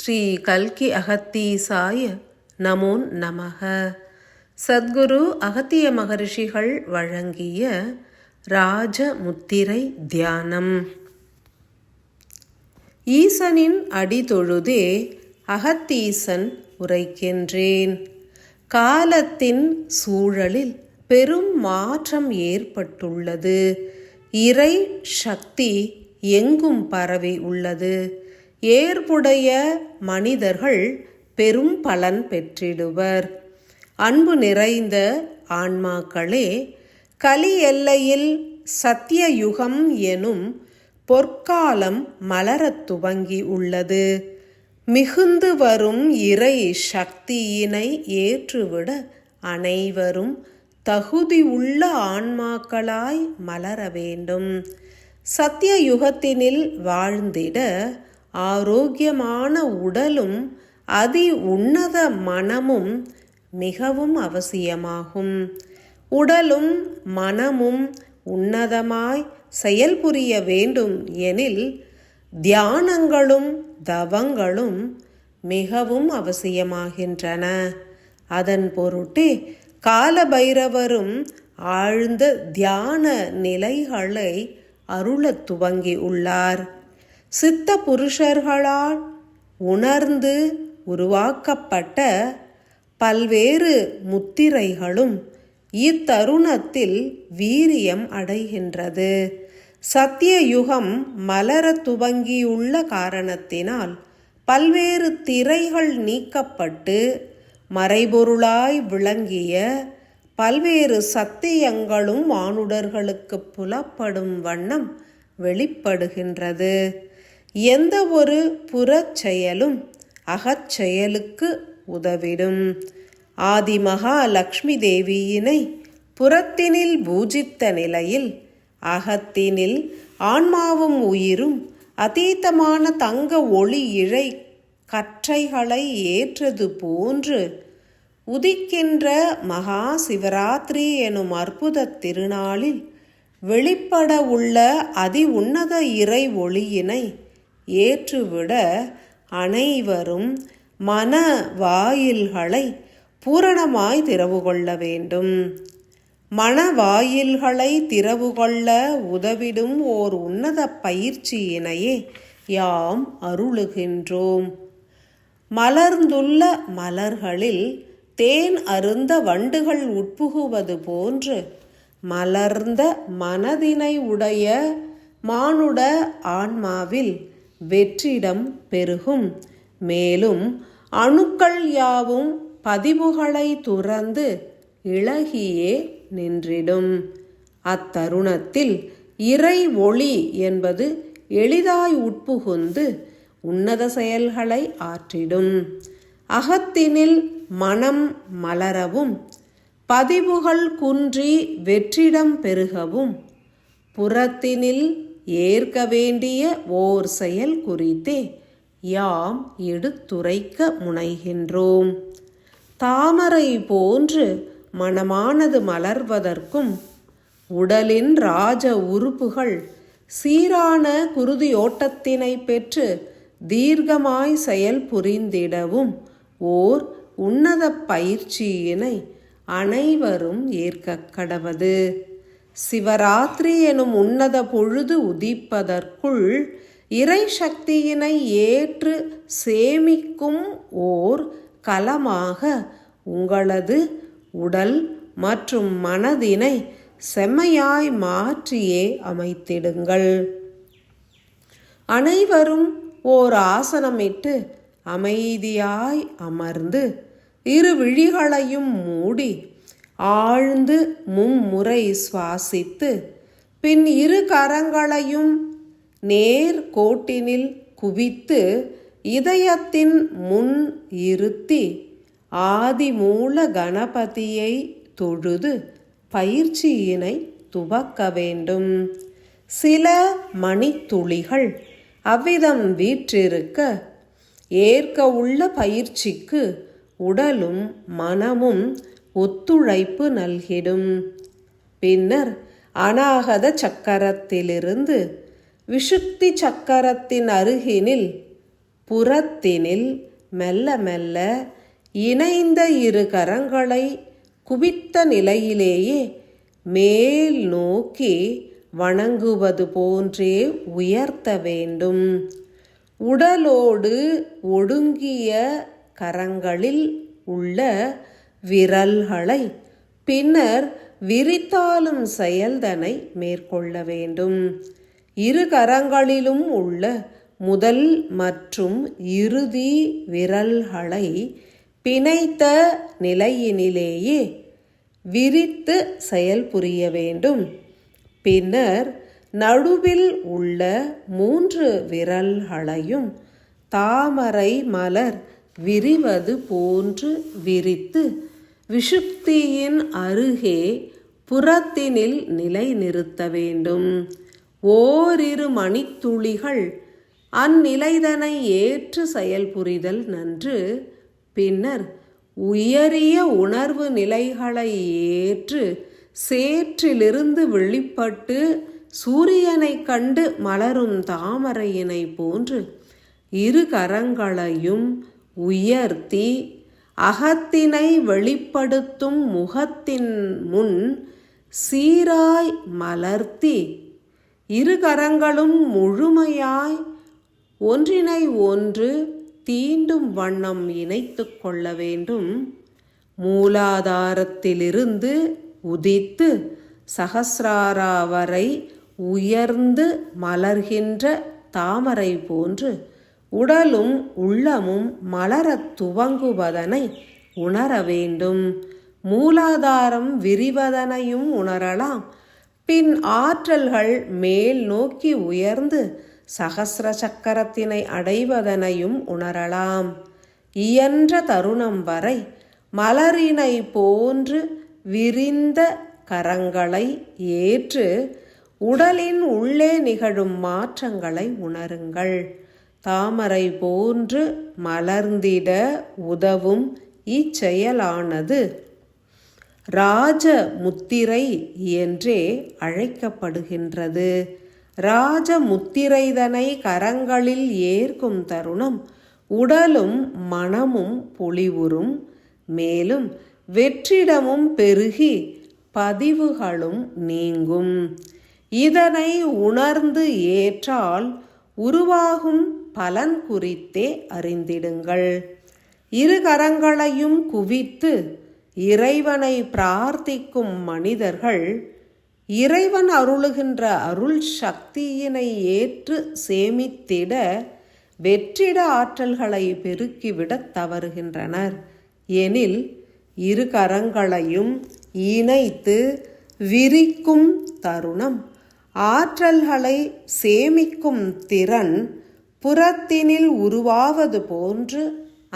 ஸ்ரீ கல்கி அகத்தீசாய நமோ நமக. சத்குரு அகத்திய மகரிஷிகள் வழங்கிய ராஜமுத்திரை தியானம். ஈசனின் அடி தொழுதே அகத்தீசன் உரைக்கின்றேன். காலத்தின் சூழலில் பெரும் மாற்றம் ஏற்பட்டுள்ளது. இறை சக்தி எங்கும் பரவி உள்ளது. ஏற்புடைய மனிதர்கள் பெரும் பலன் பெற்றிடுவர். அன்பு நிறைந்த ஆன்மாக்களே, கலி எல்லையில் சத்திய யுகம் எனும் பொற்காலம் மலரத் துவங்கி உள்ளது. மிகுந்து வரும் இறை சக்தியினை ஏற்றுவிட அனைவரும் தகுதி உள்ள ஆன்மாக்களாய் மலர வேண்டும். சத்திய யுகத்தினில் வாழ்ந்திட ஆரோக்கியமான உடலும் அதி உன்னத மனமும் மிகவும் அவசியமாகும். உடலும் மனமும் உன்னதமாய் செயல்புரிய வேண்டும் எனில் தியானங்களும் தவங்களும் மிகவும் அவசியமாகின்றன. அதன் பொருட்டே காலபைரவரும் ஆழ்ந்த தியான நிலைகளை அருளத் துவங்கி உள்ளார். சித்த புருஷர்களால் உணர்ந்து உருவாக்கப்பட்ட பல்வேறு முத்திரைகளும் இத்தருணத்தில் வீரியம் அடைகின்றது. சத்திய யுகம் மலர துவங்கியுள்ள காரணத்தினால் பல்வேறு திரைகள் நீக்கப்பட்டு மறைபொருளாய் விளங்கிய பல்வேறு சத்தியங்களும் மானுடர்களுக்கு புலப்படும் வண்ணம் வெளிப்படுகின்றது. எந்த ஒரு புறச்செயலும் அகச்செயலுக்கு உதவிடும். ஆதிமகா லக்ஷ்மி தேவியினை புறத்தினில் பூஜித்த நிலையில் அகத்தினில் ஆன்மாவும் உயிரும் அதீதமான தங்க ஒளி இழை கற்றைகளை ஏற்றது போன்று உதிக்கின்ற மகா சிவராத்திரி எனும் அற்புத திருநாளில் வெளிப்பட உள்ள அதி உன்னத இறை ஒளியினை ஏற்றுவிட அனைவரும் மன வாயில்களை பூரணமாய் திறவு கொள்ள வேண்டும். மன வாயில்களை திறவு கொள்ள உதவிடும் ஓர் உன்னத பயிற்சியினையே யாம் அருளுகின்றோம். மலர்ந்துள்ள மலர்களில் தேன் அருந்த வண்டுகள் உட்புகுவது போன்று மலர்ந்த மனதினை உடைய மானுட ஆன்மாவில் வெற்றிடம் பெருகும். மேலும் அணுக்கள் யாவும் பதிவுகளை துறந்து இளகியே நின்றிடும். அத்தருணத்தில் இறை ஒளி என்பது எளிதாய் உட்புகுந்து உன்னத செயல்களை ஆற்றிடும். அகத்தினில் மனம் மலரவும் பதிவுகள் குன்றி வெற்றிடம் பெருகவும் புறத்தினில் ஏற்க வேண்டிய ஓர் செயல் குறித்தே யாம் எடுத்துரைக்க முனைகின்றோம். தாமரை போன்று மனமானது மலர்வதற்கும் உடலின் ராஜ உறுப்புகள் சீரான குருதியோட்டத்தினை பெற்று தீர்க்கமாய் செயல் புரிந்திடவும் ஓர் உன்னத பயிற்சியினை அனைவரும் ஏற்க கடவது. சிவராத்திரி எனும் உன்னத பொழுது உதிப்பதற்குள் இறை சக்தியினை ஏற்று சேமிக்கும் ஓர் களமாக உங்களது உடல் மற்றும் மனதினை செம்மையாய் மாற்றியே அமைத்திடுங்கள். அனைவரும் ஓர் ஆசனமிட்டு அமைதியாய் அமர்ந்து இரு விழிகளையும் மூடி ஆழ்ந்து மும்முறை சுவாசித்து பின் இரு கரங்களையும் நேர் கோட்டினில் குவித்து இதயத்தின் முன் இருத்தி ஆதிமூல கணபதியை தொழுது பயிற்சியினை துவக்க வேண்டும். சில மணித்துளிகள் அவ்விதம் வீற்றிருக்க ஏற்க உள்ள பயிற்சிக்கு உடலும் மனமும் ஒத்துழைப்பு நல்கிடும். பின்னர் அநாகத சக்கரத்திலிருந்து விஷுக்தி சக்கரத்தின் அருகினில் புறத்தினில் மெல்ல மெல்ல இணைந்த இரு கரங்களை குவித்த நிலையிலேயே மேல் நோக்கி வணங்குவது போன்றே உயர்த்த வேண்டும். உடலோடு ஒடுங்கிய கரங்களில் உள்ள விரல்களை பின்னர் விரித்தாலும் செயல்தனை மேற்கொள்ள வேண்டும். இரு கரங்களிலும் உள்ள முதல் மற்றும் இறுதி விரல்களை பிணைத்த நிலையினிலேயே விரித்து செயல்புரிய வேண்டும். பின்னர் நடுவில் உள்ள 3 விரல்களையும் தாமரை மலர் விரிவது போன்று விரித்து விஷுப்தியின் அருகே புறத்தினில் நிலைநிறுத்த வேண்டும். ஓரிரு மணித்துளிகள் அந்நிலைதனை ஏற்று செயல்புரிதல் நன்று. பின்னர் உயரிய உணர்வு நிலைகளை ஏற்று சேற்றிலிருந்து வெளிப்பட்டு சூரியனை கண்டு மலரும் தாமரையினை போன்று இரு கரங்களையும் உயர்த்தி அகத்தினை வெளிப்படுத்தும் முகத்தின் முன் சீராய் மலர்த்தி இரு கரங்களும் முழுமையாய் ஒன்றினை ஒன்று தீண்டும் வண்ணம் இணைத்து கொள்ள வேண்டும். மூலாதாரத்திலிருந்து உதித்து சகசிராரா வரை உயர்ந்து மலர்கின்ற தாமரை போன்று உடலும் உள்ளமும் மலரத் துவங்குவதனை உணர வேண்டும். மூலாதாரம் விரிவதனையும் உணரலாம். பின் ஆற்றல்கள் மேல் நோக்கி உயர்ந்து சகசிர சக்கரத்தினை அடைவதனையும் உணரலாம். இயன்ற தருணம் வரை மலரினை போன்று விரிந்த கரங்களை ஏற்று உடலின் உள்ளே நிகழும் மாற்றங்களை உணருங்கள். தாமரை போன்று மலர்ந்திட உதவும் இச்செயலானது ராஜ முத்திரை என்றே அழைக்கப்படுகின்றது. ராஜ முத்திரைதனை கரங்களில் ஏற்கும் தருணம் உடலும் மனமும் பொலிவுறும். மேலும் வெற்றிடமும் பெருகி பதிவுகளும் நீங்கும். இதனை உணர்ந்து ஏற்றால் உருவாகும் பலன் குறித்தே அறிந்திடுங்கள். இரு கரங்களையும் குவித்து இறைவனை பிரார்த்திக்கும் மனிதர்கள் இறைவன் அருளுகின்ற அருள் சக்தியினை ஏற்று சேமித்திட வெற்றிட ஆற்றல்களை பெருக்கிவிடத் தவறுகின்றனர். எனில் இரு கரங்களையும் இணைத்து விரிக்கும் தருணம் ஆற்றல்களை சேமிக்கும் திறன் புறத்தினில் உருவாவது போன்று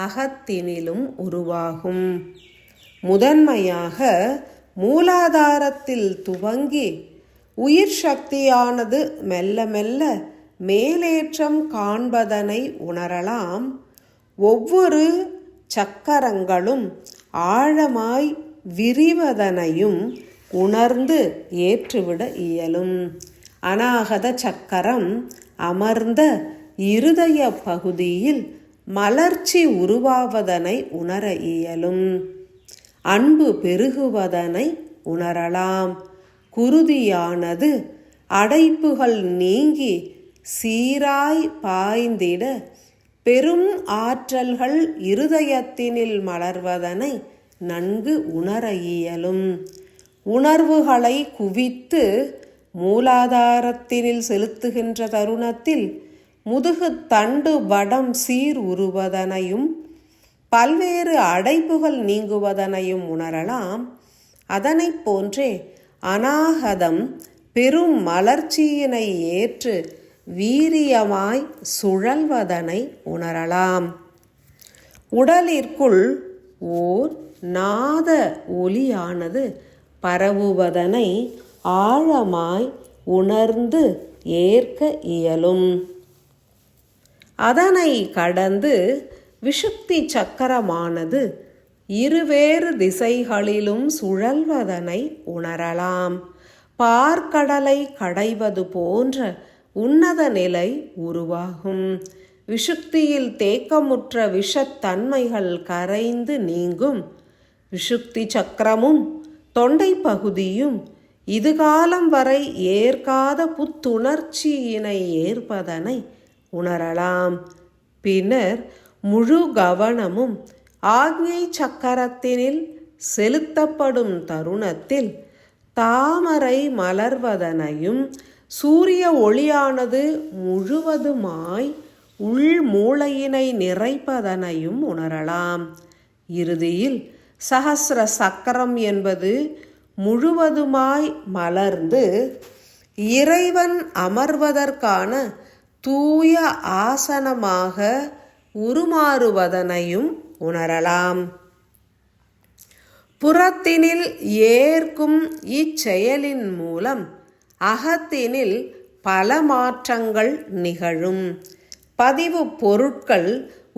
அகத்தினிலும் உருவாகும். முதன்மையாக மூலாதாரத்தில் துவங்கி உயிர் சக்தியானது மெல்ல மெல்ல மேலேற்றம் காண்பதனை உணரலாம். ஒவ்வொரு சக்கரங்களும் ஆழமாய் விரிவதனையும் உணர்ந்து ஏற்றுவிட இயலும். அநாகத சக்கரம் அமர்ந்த இருதய பகுதியில் மலர்ச்சி உருவாவதனை உணர இயலும். அன்பு பெருகுவதனை உணரலாம். குருதியானது அடைப்புகள் நீங்கி சீராய் பாய்ந்திட பெரும் ஆற்றல்கள் இருதயத்தினில் மலர்வதனை நன்கு உணர இயலும். உணர்வுகளை குவித்து மூலாதாரத்தினில் செலுத்துகின்ற தருணத்தில் முதுகு தண்டு வடம் சீர் உருவதனையும் பல்வேறு அடைப்புகள் நீங்குவதனையும் உணரலாம். அதனை போன்றே அநாகதம் பெரும் மலர்ச்சியினை ஏற்று வீரியமாய் சுழல்வதனை உணரலாம். உடலிற்குள் ஓர் நாத ஒலியானது பரவுவதனை ஆழமாய் உணர்ந்து ஏற்க இயலும். அதனை கடந்து விஷுப்தி சக்கரமானது இருவேறு திசைகளிலும் சுழல்வதனை உணரலாம். பார்க்கடலை கடைவது போன்ற உன்னத நிலை உருவாகும். விஷுக்தியில் தேக்கமுற்ற விஷத்தன்மைகள் கரைந்து நீங்கும். விஷுக்தி சக்கரமும் தொண்டை பகுதியும் இதுகாலம் வரை ஏற்காத புத்துணர்ச்சியினை ஏற்பதனை உணரலாம். பின்னர் முழு கவனமும் ஆக்ஞை சக்கரத்தினில் செலுத்தப்படும் தருணத்தில் தாமரை மலர்வதனையும் சூரிய ஒளியானது முழுவதுமாய் உள் மூளையினை நிறைப்பதனையும் உணரலாம். இறுதியில் சஹஸ்ர சக்கரம் என்பது முழுவதுமாய் மலர்ந்து இறைவன் அமர்வதற்கான தூய ஆசனமாக உருமாறுவதனையும் உணரலாம். புறத்தினில் ஏற்கும் இச்செயலின் மூலம் அகத்தினில் பல மாற்றங்கள் நிகழும். பதிவு பொருட்கள்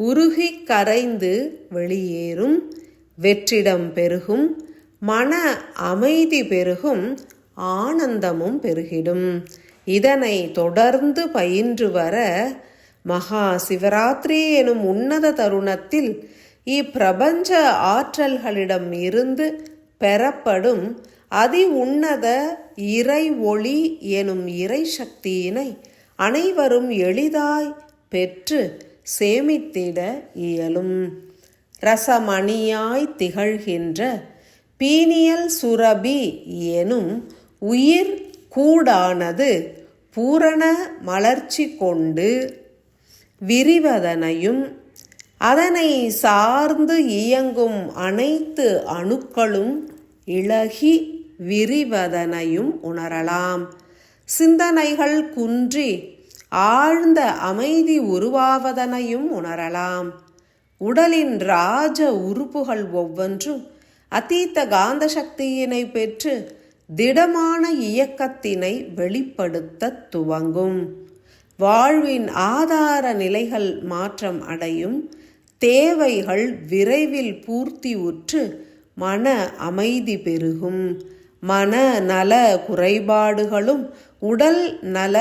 உருகி கரைந்து வெளியேறும். வெற்றிடம் பெருகும். மன அமைதி பெருகும். ஆனந்தமும் பெருகிடும். இதனை தொடர்ந்து பயின்று வர மகா சிவராத்திரி எனும் உன்னத தருணத்தில் இப்பிரபஞ்ச ஆற்றல்களிடம் இருந்து பெறப்படும் அதி உன்னத இறை ஒளி எனும் இறை சக்தியினை அனைவரும் எளிதாய் பெற்று சேமித்திட இயலும். ரசமணியாய் திகழ்கின்ற பீனியல் சுரபி எனும் உயிர் கூடானது பூரண மலர்ச்சி கொண்டு விரிவதனையும் அதனை சார்ந்து இயங்கும் அனைத்து அணுக்களும் இளகி விரிவதனையும் உணரலாம். சிந்தனைகள் குன்றி ஆழ்ந்த அமைதி உருவாவதனையும் உணரலாம். உடலின் ராஜ உறுப்புகள் ஒவ்வொன்றும் அதீத காந்த சக்தியினை பெற்று திடமான இயக்கத்தினை வெளிப்படுத்த துவங்கும். வாழ்வின் ஆதார நிலைகள் மாற்றம் அடையும். தேவைகள் விரைவில் பூர்த்தி உற்று மன அமைதி பெருகும். மன நல குறைபாடுகளும் உடல் நல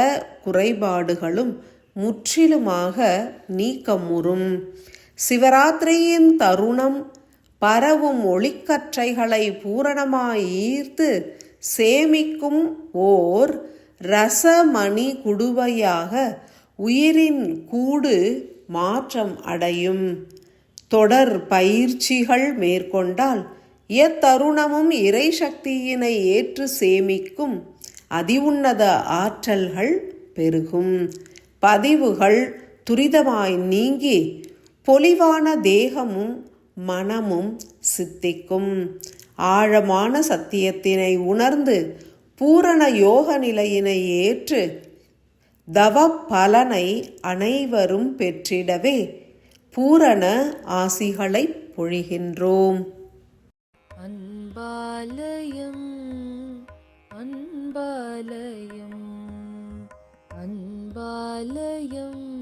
குறைபாடுகளும் முற்றிலுமாக நீக்கமுறும். சிவராத்திரியின் தருணம் பரவும் ஒளிக்கற்றைகளை பூரணமாய் ஈர்த்து சேமிக்கும் ஓர் ரசமணி குடுவையாக உயிரின் கூடு மாற்றம் அடையும். தொடர் பயிற்சிகள் மேற்கொண்டால் எத்தருணமும் இறை சக்தியினை ஏற்று சேமிக்கும் அதிஉன்னத ஆற்றல்கள் பெருகும். பதிவுகள் துரிதமாய் நீங்கி பொலிவான தேகமும் மனமும் சித்திக்கும். ஆழமான சத்தியத்தினை உணர்ந்து பூரண யோக நிலையினை ஏற்று தவ பலனை அனைவரும் பெற்றிடவே பூரண ஆசிகளை பொழிகின்றோம். அன்பாலயம் அன்பாலயம் அன்பாலயம்